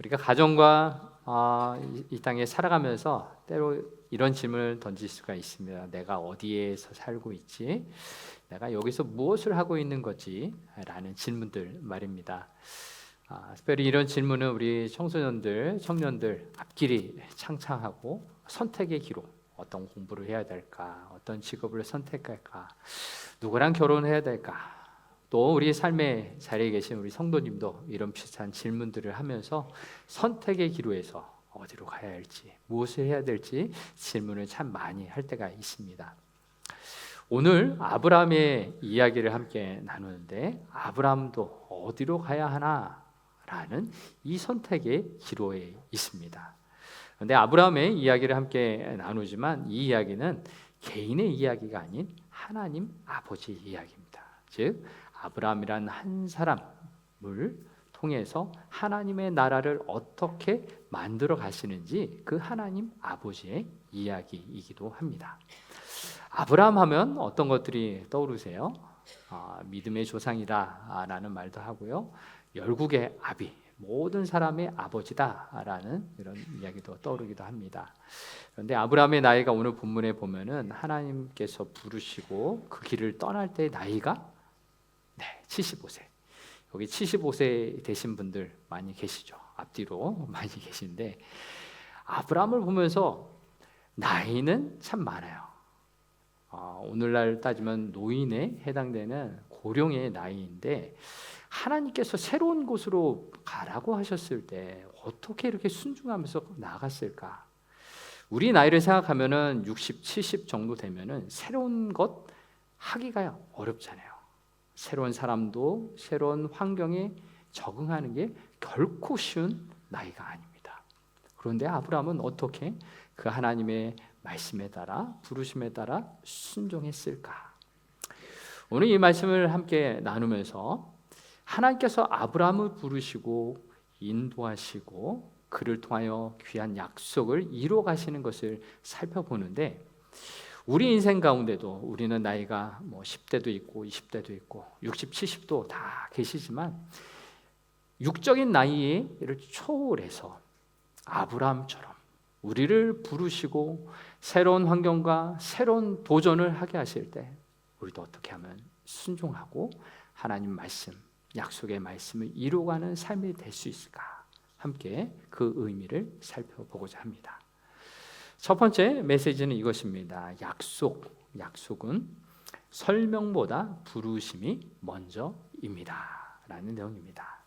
우리가 가정과 이 땅에 살아가면서 때로 이런 질문을 던질 수가 있습니다. 내가 어디에서 살고 있지? 내가 여기서 무엇을 하고 있는 거지? 라는 질문들 말입니다. 특별히 이런 질문은 우리 청소년들, 청년들 앞길이 창창하고 선택의 기로 어떤 공부를 해야 될까? 어떤 직업을 선택할까? 누구랑 결혼해야 될까? 또 우리 삶의 자리에 계신 우리 성도님도 이런 비슷한 질문들을 하면서 선택의 기로에서 어디로 가야 할지, 무엇을 해야 될지 질문을 참 많이 할 때가 있습니다. 오늘 아브라함의 이야기를 함께 나누는데 아브라함도 어디로 가야 하나? 라는 이 선택의 기로에 있습니다. 그런데 아브라함의 이야기를 함께 나누지만 이 이야기는 개인의 이야기가 아닌 하나님 아버지 이야기입니다. 즉 아브라함이란 한 사람을 통해서 하나님의 나라를 어떻게 만들어 가시는지 그 하나님 아버지의 이야기이기도 합니다. 아브라함 하면 어떤 것들이 떠오르세요? 믿음의 조상이다 라는 말도 하고요, 열국의 아비, 모든 사람의 아버지다 라는 이런 이야기도 떠오르기도 합니다. 그런데 아브라함의 나이가 오늘 본문에 보면은 하나님께서 부르시고 그 길을 떠날 때의 나이가 75세. 여기 75세 되신 분들 많이 계시죠. 앞뒤로 많이 계신데 아브라함을 보면서 나이는 참 많아요. 오늘날 따지면 노인에 해당되는 고령의 나이인데 하나님께서 새로운 곳으로 가라고 하셨을 때 어떻게 이렇게 순종하면서 나아갔을까? 우리 나이를 생각하면은 60, 70 정도 되면은 새로운 것 하기가 어렵잖아요. 새로운 사람도 새로운 환경에 적응하는 게 결코 쉬운 나이가 아닙니다. 그런데 아브라함은 어떻게 그 하나님의 말씀에 따라 부르심에 따라 순종했을까? 오늘 이 말씀을 함께 나누면서 하나님께서 아브라함을 부르시고 인도하시고 그를 통하여 귀한 약속을 이루어 가시는 것을 살펴보는데 우리 인생 가운데도 우리는 나이가 10대도 있고 20대도 있고 60, 70도 다 계시지만 육적인 나이를 초월해서 아브라함처럼 우리를 부르시고 새로운 환경과 새로운 도전을 하게 하실 때 우리도 어떻게 하면 순종하고 하나님 말씀, 약속의 말씀을 이루어가는 삶이 될 수 있을까? 함께 그 의미를 살펴보고자 합니다. 첫 번째 메시지는 이것입니다. 약속은 설명보다 부르심이 먼저입니다 라는 내용입니다.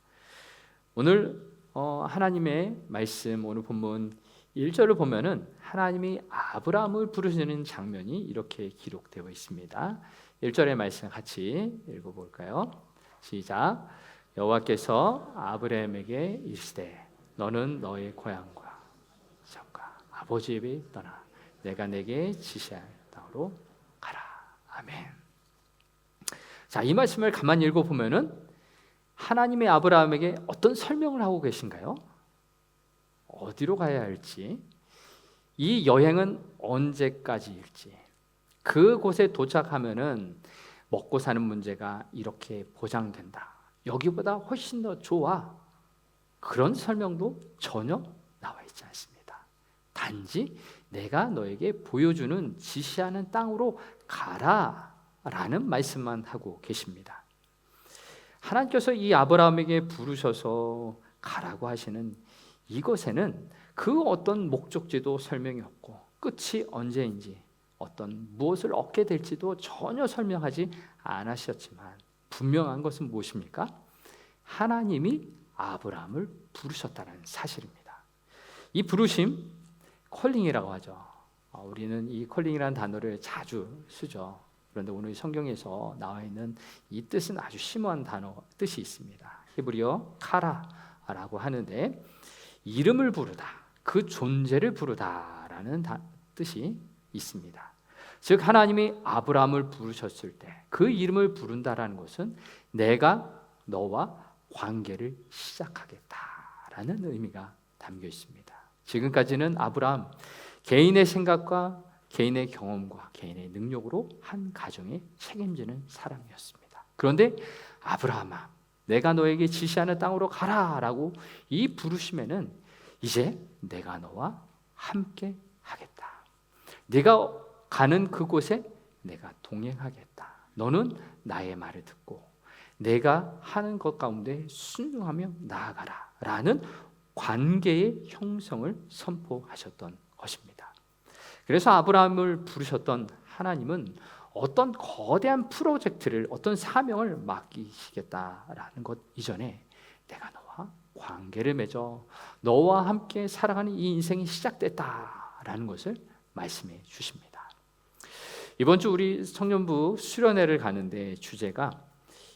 오늘 하나님의 말씀, 오늘 본문 1절을 보면은 하나님이 아브라함을 부르시는 장면이 이렇게 기록되어 있습니다. 1절의 말씀 같이 읽어볼까요? 시작. 여호와께서 아브라함에게 이르시되 너는 너의 고향과 집과 아버지의 집을 떠나 내가 내게 지시할 땅으로 가라. 아멘. 자, 이 말씀을 가만히 읽어보면은 하나님의 아브라함에게 어떤 설명을 하고 계신가요? 어디로 가야 할지, 이 여행은 언제까지일지, 그곳에 도착하면은 먹고 사는 문제가 이렇게 보장된다, 여기보다 훨씬 더 좋아, 그런 설명도 전혀 나와 있지 않습니다. 단지 내가 너에게 보여주는 지시하는 땅으로 가라 라는 말씀만 하고 계십니다. 하나님께서 이 아브라함에게 부르셔서 가라고 하시는 이것에는 그 어떤 목적지도 설명이 없고 끝이 언제인지 어떤 무엇을 얻게 될지도 전혀 설명하지 않으셨지만 분명한 것은 무엇입니까? 하나님이 아브라함을 부르셨다는 사실입니다. 이 부르심, 컬링이라고 하죠. 우리는 이 컬링이라는 단어를 자주 쓰죠. 그런데 오늘 성경에서 나와 있는 이 뜻은 아주 심오한 뜻이 있습니다. 히브리어 카라라고 하는데 이름을 부르다, 그 존재를 부르다라는 뜻이 있습니다. 즉 하나님이 아브라함을 부르셨을 때 그 이름을 부른다라는 것은 내가 너와 관계를 시작하겠다라는 의미가 담겨 있습니다. 지금까지는 아브라함 개인의 생각과 개인의 경험과 개인의 능력으로 한 가정에 책임지는 사람이었습니다. 그런데 아브라함아, 내가 너에게 지시하는 땅으로 가라라고 이 부르심에는 이제 내가 너와 함께 하겠다. 네가 가는 그곳에 내가 동행하겠다. 너는 나의 말을 듣고 내가 하는 것 가운데 순종하며 나아가라 라는 관계의 형성을 선포하셨던 것입니다. 그래서 아브라함을 부르셨던 하나님은 어떤 거대한 프로젝트를, 어떤 사명을 맡기시겠다라는 것 이전에 내가 너와 관계를 맺어 너와 함께 살아가는 이 인생이 시작됐다라는 것을 말씀해 주십니다. 이번 주 우리 청년부 수련회를 가는데 주제가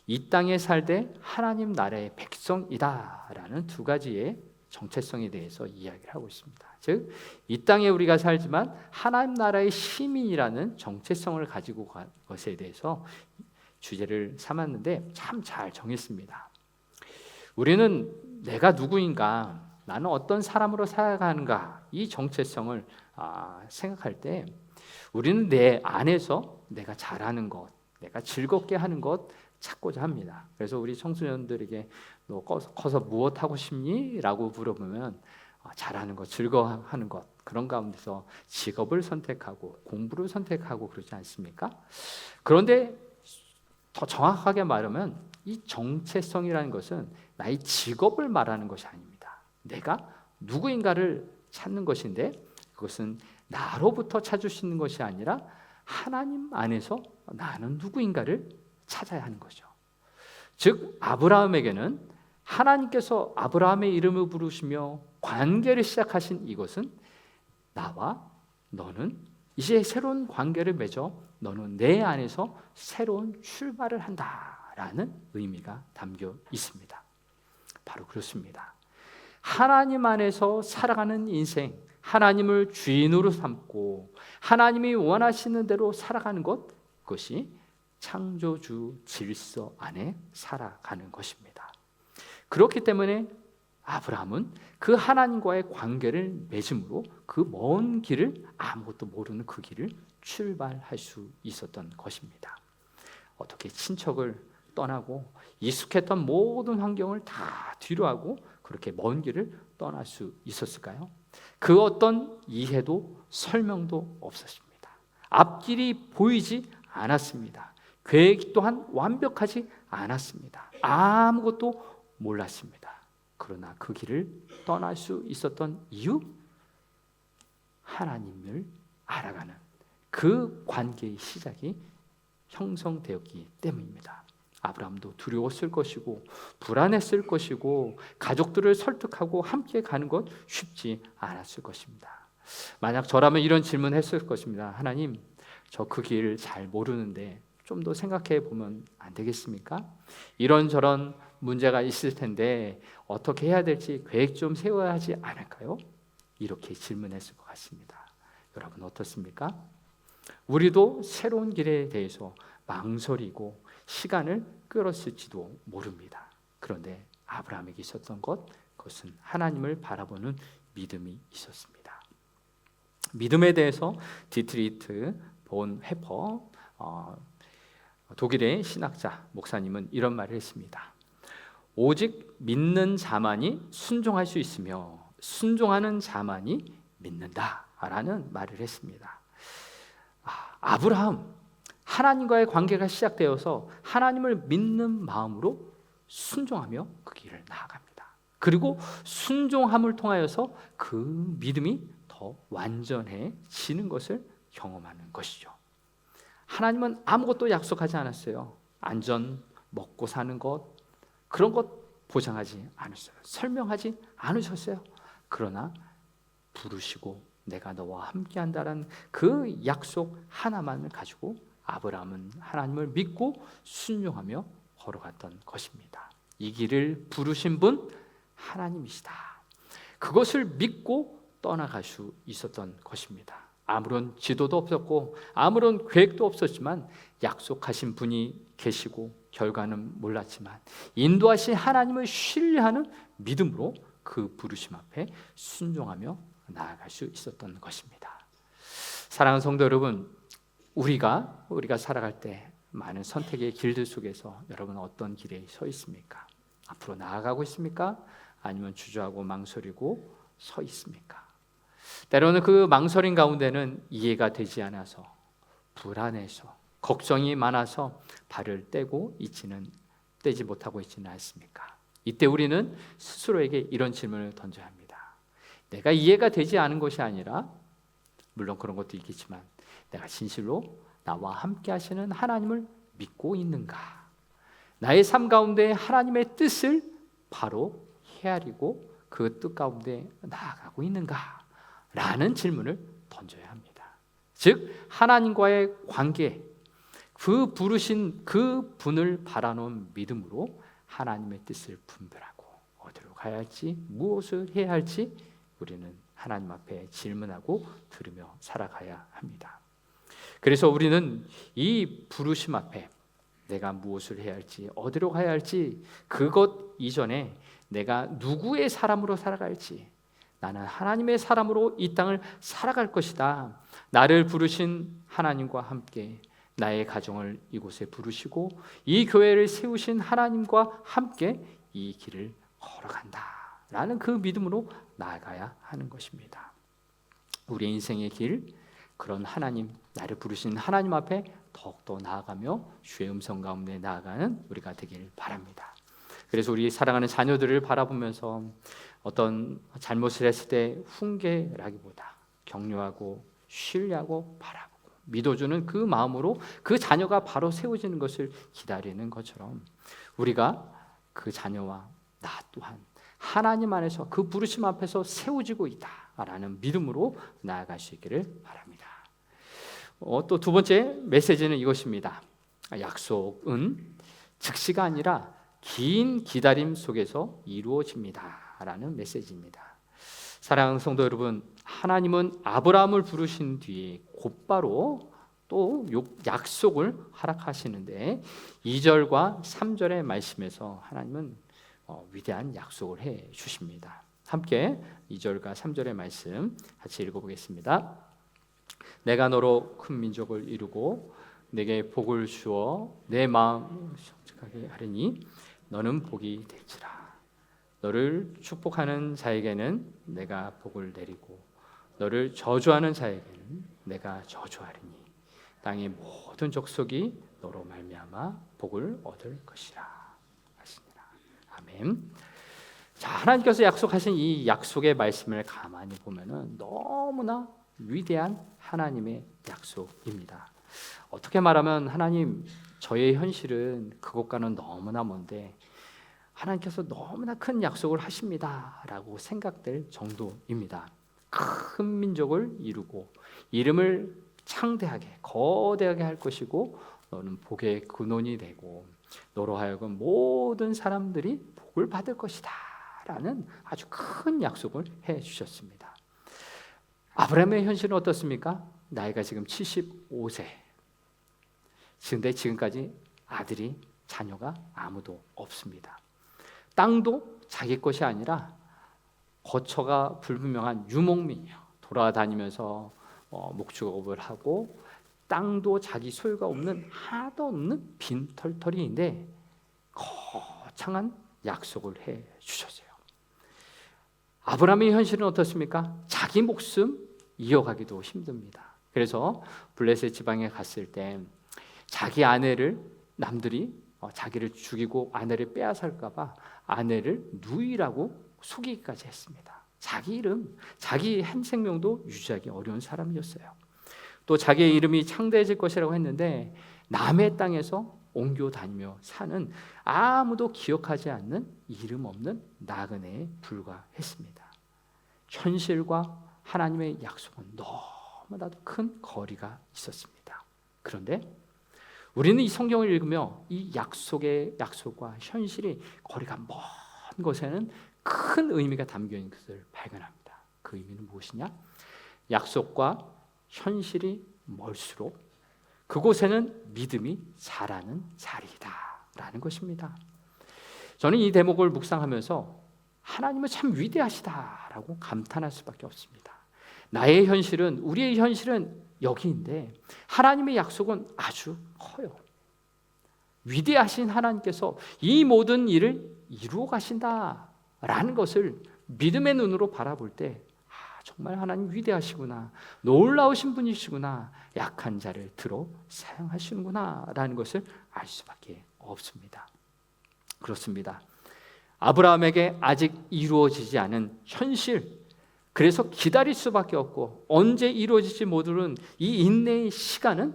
이 땅에 살되 하나님 나라의 백성이다라는 두 가지의 정체성에 대해서 이야기를 하고 있습니다. 즉, 이 땅에 우리가 살지만 하나님 나라의 시민이라는 정체성을 가지고 간 것에 대해서 주제를 삼았는데 참 잘 정했습니다. 우리는 내가 누구인가, 나는 어떤 사람으로 살아가는가, 이 정체성을 생각할 때 우리는 내 안에서 내가 잘하는 것, 내가 즐겁게 하는 것 찾고자 합니다. 그래서 우리 청소년들에게 너 커서 무엇 하고 싶니? 라고 물어보면 잘하는 것, 즐거워하는 것, 그런 가운데서 직업을 선택하고 공부를 선택하고 그러지 않습니까? 그런데 더 정확하게 말하면 이 정체성이라는 것은 나의 직업을 말하는 것이 아닙니다. 내가 누구인가를 찾는 것인데 그것은 나로부터 찾을 수 있는 것이 아니라 하나님 안에서 나는 누구인가를 찾아야 하는 거죠. 즉, 아브라함에게는 하나님께서 아브라함의 이름을 부르시며 관계를 시작하신 이것은 나와 너는 이제 새로운 관계를 맺어 너는 내 안에서 새로운 출발을 한다라는 의미가 담겨 있습니다. 바로 그렇습니다. 하나님 안에서 살아가는 인생, 하나님을 주인으로 삼고 하나님이 원하시는 대로 살아가는 것, 그것이 창조주 질서 안에 살아가는 것입니다. 그렇기 때문에 아브라함은 그 하나님과의 관계를 맺음으로 그 먼 길을, 아무것도 모르는 그 길을 출발할 수 있었던 것입니다. 어떻게 친척을 떠나고 익숙했던 모든 환경을 다 뒤로하고 그렇게 먼 길을 떠날 수 있었을까요? 그 어떤 이해도 설명도 없었습니다. 앞길이 보이지 않았습니다. 계획 또한 완벽하지 않았습니다. 아무것도 몰랐습니다. 그러나 그 길을 떠날 수 있었던 이유? 하나님을 알아가는 그 관계의 시작이 형성되었기 때문입니다. 아브라함도 두려웠을 것이고 불안했을 것이고 가족들을 설득하고 함께 가는 것 쉽지 않았을 것입니다. 만약 저라면 이런 질문했을 것입니다. 하나님, 저 그 길 잘 모르는데 좀 더 생각해 보면 안 되겠습니까? 이런저런 문제가 있을 텐데 어떻게 해야 될지 계획 좀 세워야 하지 않을까요? 이렇게 질문했을 것 같습니다. 여러분 어떻습니까? 우리도 새로운 길에 대해서 망설이고 시간을 끌었을지도 모릅니다. 그런데 아브라함에게 있었던 것, 그것은 하나님을 바라보는 믿음이 있었습니다. 믿음에 대해서 디트리트 본 헤퍼, 독일의 신학자 목사님은 이런 말을 했습니다. 오직 믿는 자만이 순종할 수 있으며 순종하는 자만이 믿는다라는 말을 했습니다. 아브라함, 하나님과의 관계가 시작되어서 하나님을 믿는 마음으로 순종하며 그 길을 나아갑니다. 그리고 순종함을 통하여서 그 믿음이 더 완전해지는 것을 경험하는 것이죠. 하나님은 아무것도 약속하지 않았어요. 안전, 먹고 사는 것, 그런 것 보장하지 않으셨어요. 설명하지 않으셨어요. 그러나 부르시고 내가 너와 함께한다라는 그 약속 하나만을 가지고 아브라함은 하나님을 믿고 순종하며 걸어갔던 것입니다. 이 길을 부르신 분 하나님이시다. 그것을 믿고 떠나갈 수 있었던 것입니다. 아무런 지도도 없었고 아무런 계획도 없었지만 약속하신 분이 계시고 결과는 몰랐지만 인도하신 하나님을 신뢰하는 믿음으로 그 부르심 앞에 순종하며 나아갈 수 있었던 것입니다. 사랑하는 성도 여러분, 우리가 살아갈 때 많은 선택의 길들 속에서 여러분 어떤 길에 서 있습니까? 앞으로 나아가고 있습니까? 아니면 주저하고 망설이고 서 있습니까? 때로는 그 망설임 가운데는 이해가 되지 않아서, 불안해서, 걱정이 많아서 발을 떼지 못하고 있지는 않습니까? 이때 우리는 스스로에게 이런 질문을 던져야 합니다. 내가 이해가 되지 않은 것이 아니라, 물론 그런 것도 있겠지만, 내가 진실로 나와 함께 하시는 하나님을 믿고 있는가? 나의 삶 가운데 하나님의 뜻을 바로 헤아리고 그 뜻 가운데 나아가고 있는가? 라는 질문을 던져야 합니다. 즉 하나님과의 관계, 그 부르신 그 분을 바라놓은 믿음으로 하나님의 뜻을 분별하고 어디로 가야 할지, 무엇을 해야 할지 우리는 하나님 앞에 질문하고 들으며 살아가야 합니다. 그래서 우리는 이 부르심 앞에 내가 무엇을 해야 할지, 어디로 가야 할지, 그것 이전에 내가 누구의 사람으로 살아갈지, 나는 하나님의 사람으로 이 땅을 살아갈 것이다. 나를 부르신 하나님과 함께 나의 가정을 이곳에 부르시고 이 교회를 세우신 하나님과 함께 이 길을 걸어간다 라는 그 믿음으로 나아가야 하는 것입니다. 우리 인생의 길, 그런 하나님, 나를 부르신 하나님 앞에 더욱더 나아가며 주의 음성 가운데 나아가는 우리가 되길 바랍니다. 그래서 우리 사랑하는 자녀들을 바라보면서 어떤 잘못을 했을 때 훈계라기보다 격려하고 신뢰하고 바라보고 믿어주는 그 마음으로 그 자녀가 바로 세워지는 것을 기다리는 것처럼 우리가 그 자녀와 나 또한 하나님 안에서 그 부르심 앞에서 세워지고 있다라는 믿음으로 나아갈 수 있기를 바랍니다. 또 두 번째 메시지는 이것입니다. 약속은 즉시가 아니라 긴 기다림 속에서 이루어집니다 라는 메시지입니다. 사랑하는 성도 여러분, 하나님은 아브라함을 부르신 뒤에 곧바로 또 약속을 허락하시는데 2절과 3절의 말씀에서 하나님은 위대한 약속을 해 주십니다. 함께 2절과 3절의 말씀 같이 읽어보겠습니다. 내가 너로 큰 민족을 이루고 내게 복을 주어 내 마음을 성숙하게 하리니 너는 복이 될지라. 너를 축복하는 자에게는 내가 복을 내리고 너를 저주하는 자에게는 내가 저주하리니 땅의 모든 족속이 너로 말미암아 복을 얻을 것이라 하시니라. 아멘. 자, 하나님께서 약속하신 이 약속의 말씀을 가만히 보면은 너무나 위대한 하나님의 약속입니다. 어떻게 말하면 하나님, 저의 현실은 그것과는 너무나 먼데 하나님께서 너무나 큰 약속을 하십니다 라고 생각될 정도입니다. 큰 민족을 이루고 이름을 창대하게 거대하게 할 것이고 너는 복의 근원이 되고 너로 하여금 모든 사람들이 복을 받을 것이다 라는 아주 큰 약속을 해 주셨습니다. 아브라함의 현실은 어떻습니까? 나이가 지금 75세. 근데 지금까지 아들이, 자녀가 아무도 없습니다. 땅도 자기 것이 아니라 거처가 불분명한 유목민이에요. 돌아다니면서 목축업을 하고 땅도 자기 소유가 없는, 하나도 없는 빈털터리인데 거창한 약속을 해 주셨어요. 아브라함의 현실은 어떻습니까? 자기 목숨 이어가기도 힘듭니다. 그래서 블레셋 지방에 갔을 때 자기 아내를 남들이 자기를 죽이고 아내를 빼앗을까 봐 아내를 누이라고 속이기까지 했습니다. 자기 이름, 자기 한 생명도 유지하기 어려운 사람이었어요. 또 자기의 이름이 창대해질 것이라고 했는데 남의 땅에서 옮겨 다니며 사는 아무도 기억하지 않는 이름 없는 나그네에 불과했습니다. 현실과 하나님의 약속은 너무나도 큰 거리가 있었습니다. 그런데 우리는 이 성경을 읽으며 이 약속과 현실이 거리가 먼 것에는 큰 의미가 담겨 있는 것을 발견합니다. 그 의미는 무엇이냐? 약속과 현실이 멀수록 그곳에는 믿음이 자라는 자리이다라는 것입니다. 저는 이 대목을 묵상하면서 하나님은 참 위대하시다라고 감탄할 수밖에 없습니다. 나의 현실은, 우리의 현실은 여기인데 하나님의 약속은 아주 커요. 위대하신 하나님께서 이 모든 일을 이루어 가신다라는 것을 믿음의 눈으로 바라볼 때 정말 하나님 위대하시구나, 놀라우신 분이시구나, 약한 자를 들어 사용하시는구나 라는 것을 알 수밖에 없습니다. 그렇습니다. 아브라함에게 아직 이루어지지 않은 현실, 그래서 기다릴 수밖에 없고 언제 이루어질지 모르는 이 인내의 시간은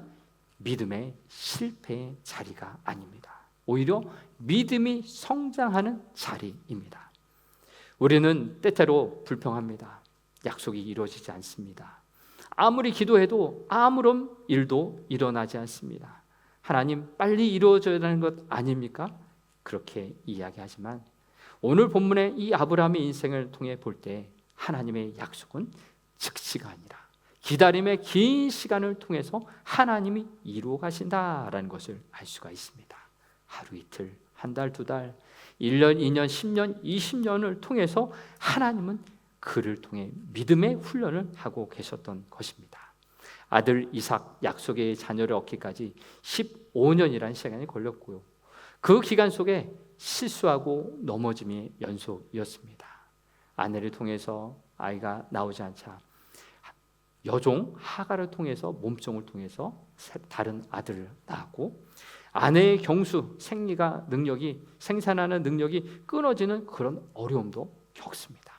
믿음의 실패의 자리가 아닙니다. 오히려 믿음이 성장하는 자리입니다. 우리는 때때로 불평합니다. 약속이 이루어지지 않습니다. 아무리 기도해도 아무런 일도 일어나지 않습니다. 하나님 빨리 이루어져야 하는 것 아닙니까? 그렇게 이야기하지만 오늘 본문의 이 아브라함의 인생을 통해 볼 때 하나님의 약속은 즉시가 아니라 기다림의 긴 시간을 통해서 하나님이 이루어 가신다라는 것을 알 수가 있습니다. 하루 이틀, 한 달, 두 달, 1년, 2년, 10년, 20년을 통해서 하나님은 그를 통해 믿음의 훈련을 하고 계셨던 것입니다. 아들 이삭 약속의 자녀를 얻기까지 15년이라는 시간이 걸렸고요. 그 기간 속에 실수하고 넘어짐이 연속이었습니다. 아내를 통해서 아이가 나오지 않자 여종 하가를 통해서 몸종을 통해서 다른 아들을 낳았고, 아내의 경수 생산하는 능력이 끊어지는 그런 어려움도 겪습니다.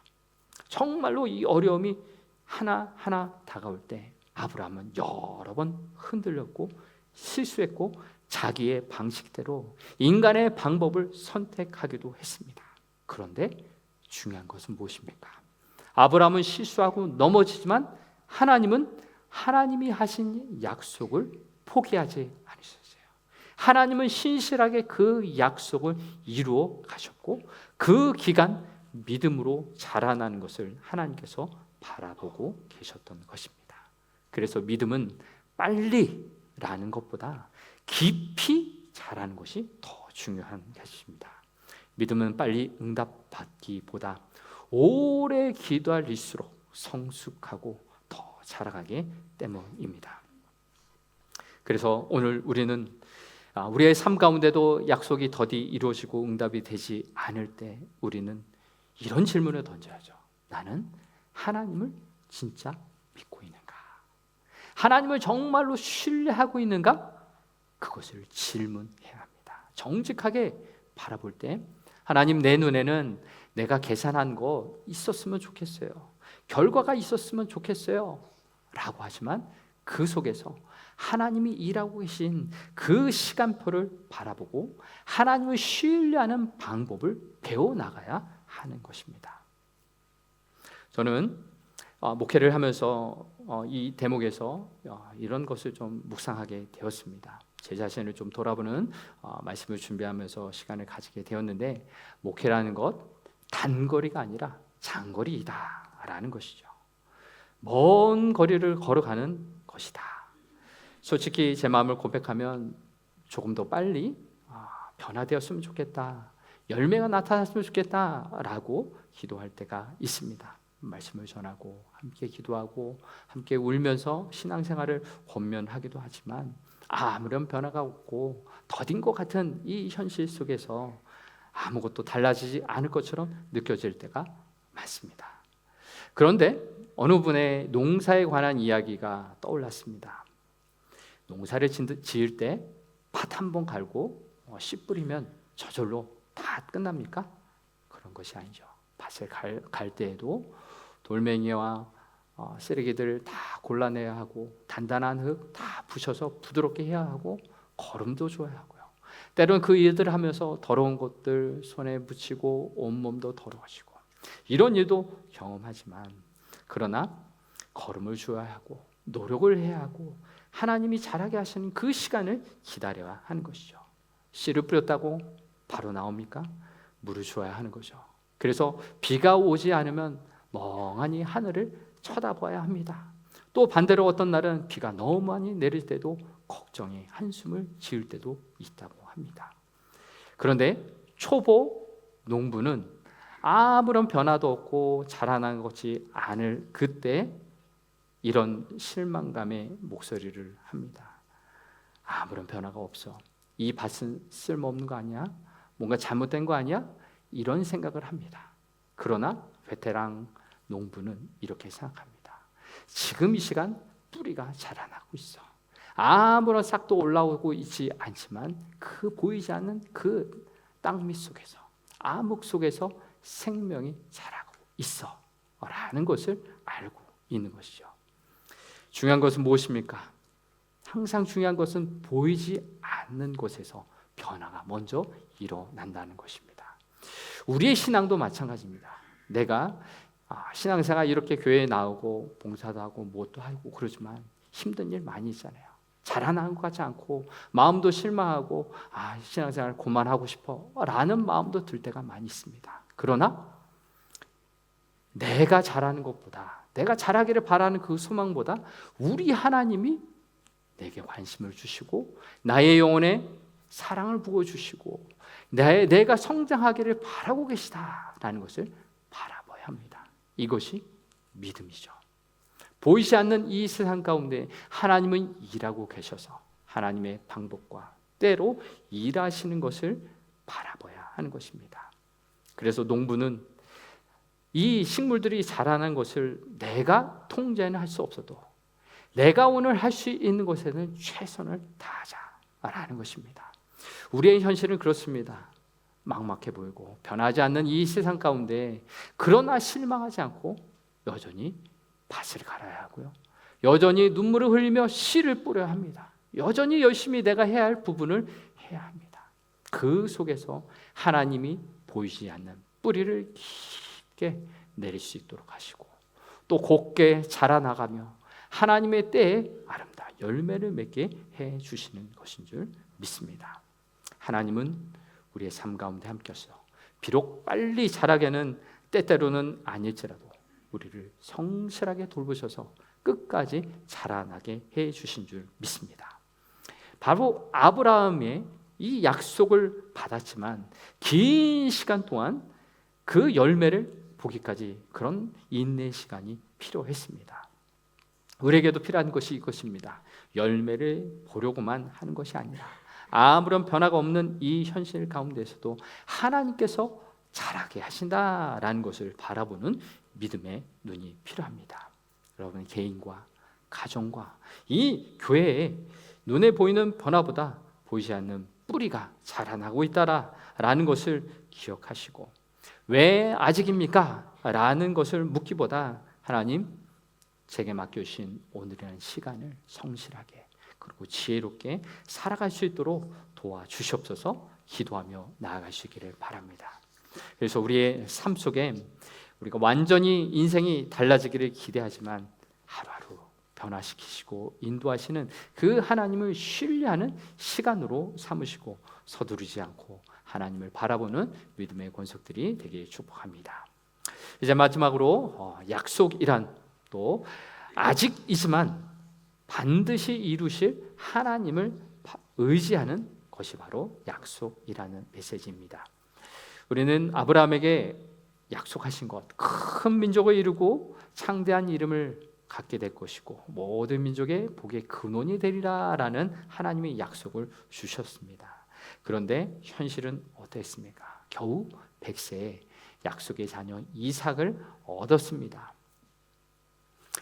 정말로 이 어려움이 하나하나 다가올 때 아브라함은 여러 번 흔들렸고 실수했고 자기의 방식대로 인간의 방법을 선택하기도 했습니다. 그런데 중요한 것은 무엇입니까? 아브라함은 실수하고 넘어지지만 하나님은 하나님이 하신 약속을 포기하지 않으셨어요. 하나님은 신실하게 그 약속을 이루어 가셨고 그 기간 믿음으로 자라나는 것을 하나님께서 바라보고 계셨던 것입니다. 그래서 믿음은 빨리라는 것보다 깊이 자라는 것이 더 중요한 것입니다. 믿음은 빨리 응답받기보다 오래 기도할수록 성숙하고 더 자라가기 때문입니다. 그래서 오늘 우리는 우리의 삶 가운데도 약속이 더디 이루어지고 응답이 되지 않을 때 우리는 이런 질문을 던져야죠. 나는 하나님을 진짜 믿고 있는가? 하나님을 정말로 신뢰하고 있는가? 그것을 질문해야 합니다. 정직하게 바라볼 때 하나님, 내 눈에는 내가 계산한 거 있었으면 좋겠어요. 결과가 있었으면 좋겠어요. 라고 하지만 그 속에서 하나님이 일하고 계신 그 시간표를 바라보고 하나님을 신뢰하는 방법을 배워나가야 하는 것입니다. 저는 목회를 하면서 이 대목에서 이런 것을 좀 묵상하게 되었습니다. 제 자신을 좀 돌아보는 말씀을 준비하면서 시간을 가지게 되었는데, 목회라는 것 단거리가 아니라 장거리이다 라는 것이죠. 먼 거리를 걸어가는 것이다. 솔직히 제 마음을 고백하면 조금 더 빨리 변화되었으면 좋겠다, 열매가 나타났으면 좋겠다라고 기도할 때가 있습니다. 말씀을 전하고 함께 기도하고 함께 울면서 신앙생활을 권면하기도 하지만 아무런 변화가 없고 더딘 것 같은 이 현실 속에서 아무것도 달라지지 않을 것처럼 느껴질 때가 많습니다. 그런데 어느 분의 농사에 관한 이야기가 떠올랐습니다. 농사를 지을 때 밭 한 번 갈고 씨 뿌리면 저절로 다 끝납니까? 그런 것이 아니죠. 밭을 갈 때에도 돌멩이와 쓰레기들을 다 골라내야 하고 단단한 흙 다 부셔서 부드럽게 해야 하고 거름도 줘야 하고요. 때로는 그 일들을 하면서 더러운 것들 손에 묻히고 온몸도 더러워지고 이런 일도 경험하지만, 그러나 거름을 줘야 하고 노력을 해야 하고 하나님이 자라게 하시는 그 시간을 기다려야 하는 것이죠. 씨를 뿌렸다고 바로 나옵니까? 물을 줘야 하는 거죠. 그래서 비가 오지 않으면 멍하니 하늘을 쳐다봐야 합니다. 또 반대로 어떤 날은 비가 너무 많이 내릴 때도 걱정이 한숨을 지을 때도 있다고 합니다. 그런데 초보 농부는 아무런 변화도 없고 자라난 것이 않을 그때 이런 실망감의 목소리를 합니다. 아무런 변화가 없어. 이 밭은 쓸모없는 거 아니야? 뭔가 잘못된 거 아니야? 이런 생각을 합니다. 그러나 베테랑 농부는 이렇게 생각합니다. 지금 이 시간 뿌리가 자라나고 있어. 아무런 싹도 올라오고 있지 않지만 그 보이지 않는 그 땅밑 속에서, 암흑 속에서 생명이 자라고 있어 라는 것을 알고 있는 것이죠. 중요한 것은 무엇입니까? 항상 중요한 것은 보이지 않는 곳에서 변화가 먼저 일어난다는 것입니다. 우리의 신앙도 마찬가지입니다. 내가 신앙생활 이렇게 교회에 나오고 봉사도 하고 뭣도 하고 그러지만 힘든 일 많이 있잖아요. 자라나는 것 같지 않고 마음도 실망하고 신앙생활 그만하고 싶어 라는 마음도 들 때가 많이 있습니다. 그러나 내가 잘하는 것보다, 내가 잘하기를 바라는 그 소망보다 우리 하나님이 내게 관심을 주시고 나의 영혼에 사랑을 부어주시고 내가 성장하기를 바라고 계시다라는 것을 바라봐야 합니다. 이것이 믿음이죠. 보이지 않는 이 세상 가운데 하나님은 일하고 계셔서 하나님의 방법과 때로 일하시는 것을 바라봐야 하는 것입니다. 그래서 농부는 이 식물들이 자라는 것을 내가 통제는 할 수 없어도 내가 오늘 할 수 있는 것에는 최선을 다하자라는 것입니다. 우리의 현실은 그렇습니다. 막막해 보이고 변하지 않는 이 세상 가운데 그러나 실망하지 않고 여전히 밭을 갈아야 하고요. 여전히 눈물을 흘리며 씨를 뿌려야 합니다. 여전히 열심히 내가 해야 할 부분을 해야 합니다. 그 속에서 하나님이 보이지 않는 뿌리를 깊게 내릴 수 있도록 하시고 또 곱게 자라나가며 하나님의 때에 아름다운 열매를 맺게 해주시는 것인 줄 믿습니다. 하나님은 우리의 삶 가운데 함께하셔서 비록 빨리 자라게는 때때로는 아닐지라도 우리를 성실하게 돌보셔서 끝까지 자라나게 해주신 줄 믿습니다. 바로 아브라함의 이 약속을 받았지만 긴 시간 동안 그 열매를 보기까지 그런 인내 시간이 필요했습니다. 우리에게도 필요한 것이 이것입니다. 열매를 보려고만 하는 것이 아니라 아무런 변화가 없는 이 현실 가운데서도 하나님께서 자라게 하신다라는 것을 바라보는 믿음의 눈이 필요합니다. 여러분 개인과 가정과 이 교회에 눈에 보이는 변화보다 보이지 않는 뿌리가 자라나고 있다라는 것을 기억하시고 왜 아직입니까? 라는 것을 묻기보다 하나님 제게 맡겨주신 오늘이라는 시간을 성실하게 그리고 지혜롭게 살아갈 수 있도록 도와주시옵소서 기도하며 나아가시기를 바랍니다. 그래서 우리의 삶 속에 우리가 완전히 인생이 달라지기를 기대하지만 하루하루 변화시키시고 인도하시는 그 하나님을 신뢰하는 시간으로 삼으시고 서두르지 않고 하나님을 바라보는 믿음의 권속들이 되길 축복합니다. 이제 마지막으로 약속이란 또 아직이지만 반드시 이루실 하나님을 의지하는 것이 바로 약속이라는 메시지입니다. 우리는 아브라함에게 약속하신 것, 큰 민족을 이루고 창대한 이름을 갖게 될 것이고 모든 민족의 복의 근원이 되리라라는 하나님의 약속을 주셨습니다. 그런데 현실은 어땠습니까? 겨우 100세에 약속의 자녀 이삭을 얻었습니다.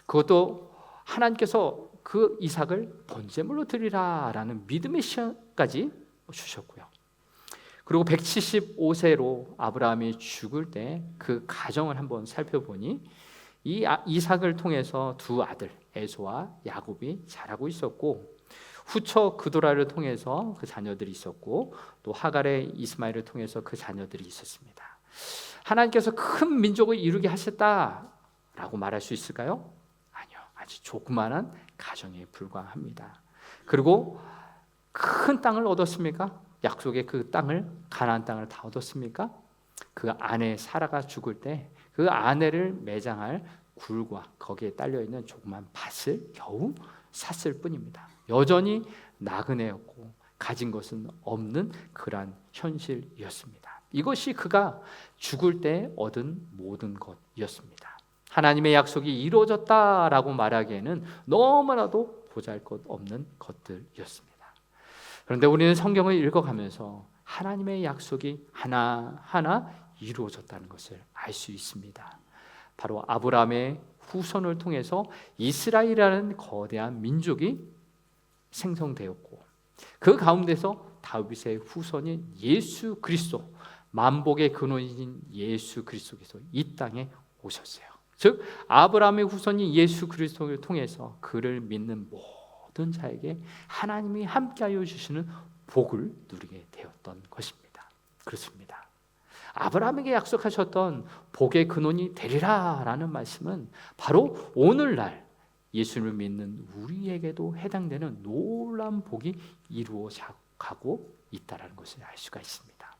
그것도 하나님께서 그 이삭을 번제물로 드리라라는 믿음의 시간까지 주셨고요. 그리고 175세로 아브라함이 죽을 때 그 가정을 한번 살펴보니 이 이삭을 통해서 두 아들 에서와 야곱이 자라고 있었고 후처 그도라를 통해서 그 자녀들이 있었고 또 하갈의 이스마엘을 통해서 그 자녀들이 있었습니다. 하나님께서 큰 민족을 이루게 하셨다라고 말할 수 있을까요? 아니요. 아주 조그마한 가정에 불과합니다. 그리고 큰 땅을 얻었습니까? 약속의 그 땅을 가나안 땅을 다 얻었습니까? 그 아내 사라가 죽을 때 그 아내를 매장할 굴과 거기에 딸려 있는 조그만 밭을 겨우 샀을 뿐입니다. 여전히 나그네였고 가진 것은 없는 그러한 현실이었습니다. 이것이 그가 죽을 때 얻은 모든 것이었습니다. 하나님의 약속이 이루어졌다라고 말하기에는 너무나도 보잘것없는 것들이었습니다. 그런데 우리는 성경을 읽어가면서 하나님의 약속이 하나하나 이루어졌다는 것을 알 수 있습니다. 바로 아브라함의 후손을 통해서 이스라엘이라는 거대한 민족이 생성되었고, 그 가운데서 다윗의 후손인 예수 그리스도, 만복의 근원인 예수 그리스도께서 이 땅에 오셨어요. 즉 아브라함의 후손인 예수 그리스도를 통해서 그를 믿는 모든 자에게 하나님이 함께하여 주시는 복을 누리게 되었던 것입니다. 그렇습니다. 아브라함에게 약속하셨던 복의 근원이 되리라라는 말씀은 바로 오늘날 예수를 믿는 우리에게도 해당되는 놀라운 복이 이루어가고 있다는 것을 알 수가 있습니다.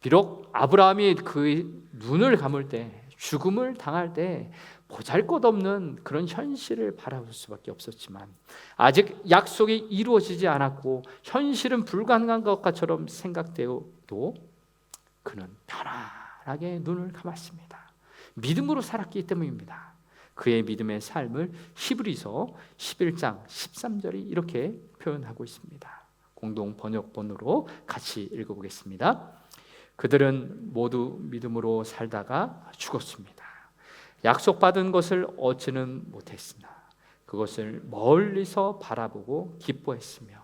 비록 아브라함이 그 눈을 감을 때, 죽음을 당할 때 보잘것없는 그런 현실을 바라볼 수밖에 없었지만, 아직 약속이 이루어지지 않았고 현실은 불가능한 것처럼 생각되어도 그는 편안하게 눈을 감았습니다. 믿음으로 살았기 때문입니다. 그의 믿음의 삶을 히브리서 11장 13절이 이렇게 표현하고 있습니다. 공동 번역본으로 같이 읽어보겠습니다. 그들은 모두 믿음으로 살다가 죽었습니다. 약속받은 것을 얻지는 못했으나 그것을 멀리서 바라보고 기뻐했으며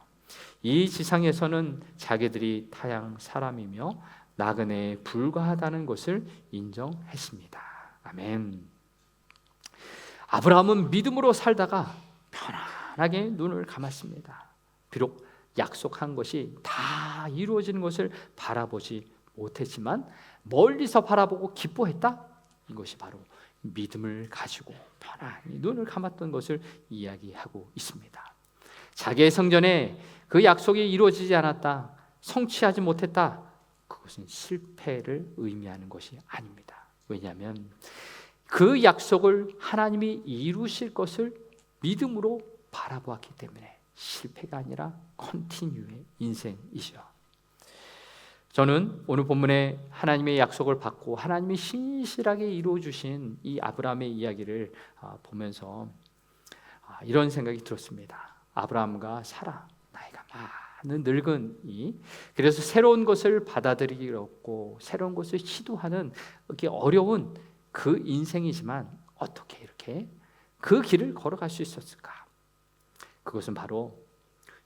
이 지상에서는 자기들이 타양 사람이며 나그네에 불과하다는 것을 인정했습니다. 아멘. 아브라함은 믿음으로 살다가 편안하게 눈을 감았습니다. 비록 약속한 것이 다 이루어지는 것을 바라보지 못했지만 멀리서 바라보고 기뻐했다. 이것이 바로 믿음을 가지고 편안히 눈을 감았던 것을 이야기하고 있습니다. 자기의 성전에 그 약속이 이루어지지 않았다, 성취하지 못했다, 그것은 실패를 의미하는 것이 아닙니다. 왜냐하면 그 약속을 하나님이 이루실 것을 믿음으로 바라보았기 때문에 실패가 아니라 컨티뉴의 인생이죠. 저는 오늘 본문에 하나님의 약속을 받고 하나님이 신실하게 이루어주신 이 아브라함의 이야기를 보면서 이런 생각이 들었습니다. 아브라함과 사라, 나이가 많은 늙은이, 그래서 새로운 것을 받아들이고 새로운 것을 시도하는 이렇게 어려운 그 인생이지만 어떻게 이렇게 그 길을 걸어갈 수 있었을까? 그것은 바로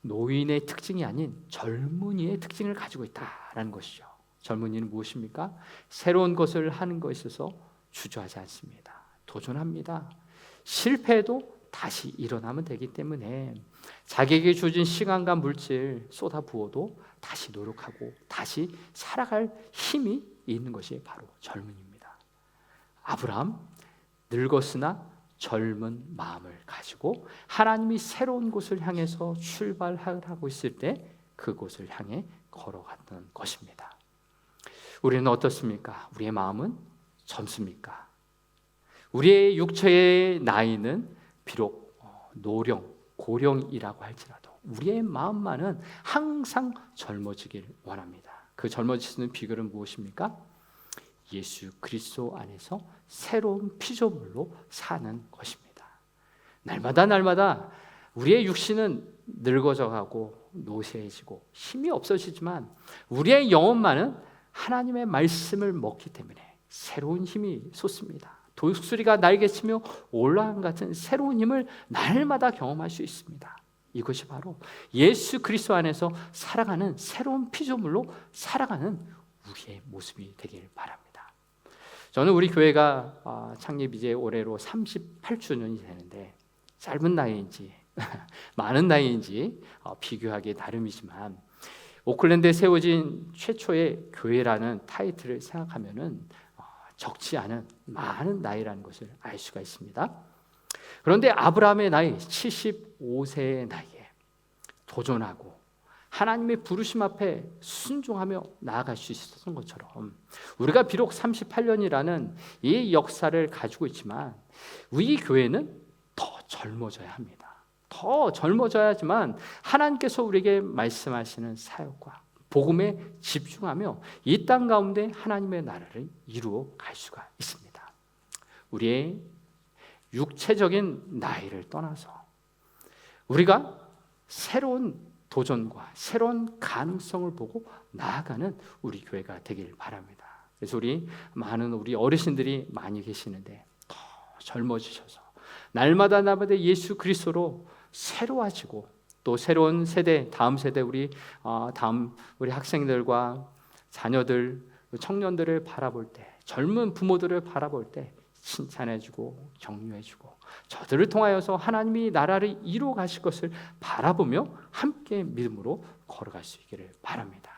노인의 특징이 아닌 젊은이의 특징을 가지고 있다라는 것이죠. 젊은이는 무엇입니까? 새로운 것을 하는 것에 있어서 주저하지 않습니다. 도전합니다. 실패해도 다시 일어나면 되기 때문에 자기에게 주어진 시간과 물질 쏟아부어도 다시 노력하고 다시 살아갈 힘이 있는 것이 바로 젊은이입니다. 아브라함, 늙었으나 젊은 마음을 가지고 하나님이 새로운 곳을 향해서 출발하고 있을 때 그곳을 향해 걸어갔던 것입니다. 우리는 어떻습니까? 우리의 마음은 젊습니까? 우리의 육체의 나이는 비록 노령, 고령이라고 할지라도 우리의 마음만은 항상 젊어지길 원합니다. 그 젊어지는 비결은 무엇입니까? 예수 그리스도 안에서 새로운 피조물로 사는 것입니다. 날마다 우리의 육신은 늙어져가고 노쇠해지고 힘이 없어지지만 우리의 영혼만은 하나님의 말씀을 먹기 때문에 새로운 힘이 솟습니다. 독수리가 날개치며 올라간 같은 새로운 힘을 날마다 경험할 수 있습니다. 이것이 바로 예수 그리스도 안에서 살아가는 새로운 피조물로 살아가는 우리의 모습이 되길 바랍니다. 저는 우리 교회가 창립 이제 올해로 38주년이 되는데 짧은 나이인지 많은 나이인지 비교하기 나름이지만 오클랜드에 세워진 최초의 교회라는 타이틀을 생각하면은 적지 않은 많은 나이라는 것을 알 수가 있습니다. 그런데 아브라함의 나이 75세의 나이에 도전하고 하나님의 부르심 앞에 순종하며 나아갈 수 있었던 것처럼 우리가 비록 38년이라는 이 역사를 가지고 있지만 우리 교회는 더 젊어져야 합니다. 더 젊어져야지만 하나님께서 우리에게 말씀하시는 사역과 복음에 집중하며 이 땅 가운데 하나님의 나라를 이루어 갈 수가 있습니다. 우리의 육체적인 나이를 떠나서 우리가 새로운 도전과 새로운 가능성을 보고 나아가는 우리 교회가 되길 바랍니다. 그래서 우리 어르신들이 많이 계시는데 더 젊어지셔서 날마다 예수 그리스도로 새로워지고 또 새로운 세대, 다음 세대 다음 우리 학생들과 자녀들, 청년들을 바라볼 때, 젊은 부모들을 바라볼 때 칭찬해주고 격려해주고 저들을 통하여서 하나님이 나라를 이루어 가실 것을 바라보며 함께 믿음으로 걸어갈 수 있기를 바랍니다.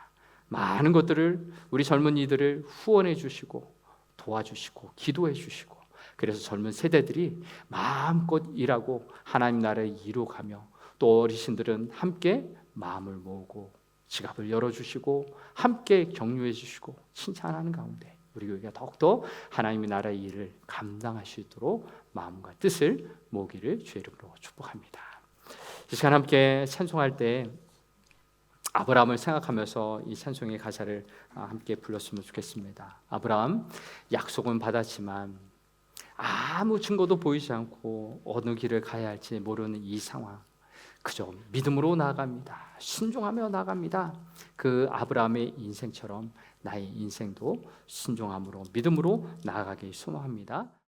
많은 것들을 우리 젊은이들을 후원해 주시고 도와주시고 기도해 주시고 그래서 젊은 세대들이 마음껏 일하고 하나님 나라를 이루어가며 또 어르신들은 함께 마음을 모으고 지갑을 열어주시고 함께 격려해 주시고 칭찬하는 가운데 우리 교회가 더욱더 하나님의 나라의 일을 감당할 수 있도록 마음과 뜻을 모으기를 주의 이름으로 축복합니다. 이 시간 함께 찬송할 때 아브라함을 생각하면서 이 찬송의 가사를 함께 불렀으면 좋겠습니다. 아브라함 약속은 받았지만 아무 증거도 보이지 않고 어느 길을 가야 할지 모르는 이 상황 그저 믿음으로 나아갑니다. 순종하며 나아갑니다. 그 아브라함의 인생처럼 나의 인생도 순종함으로 믿음으로 나아가길 소망합니다.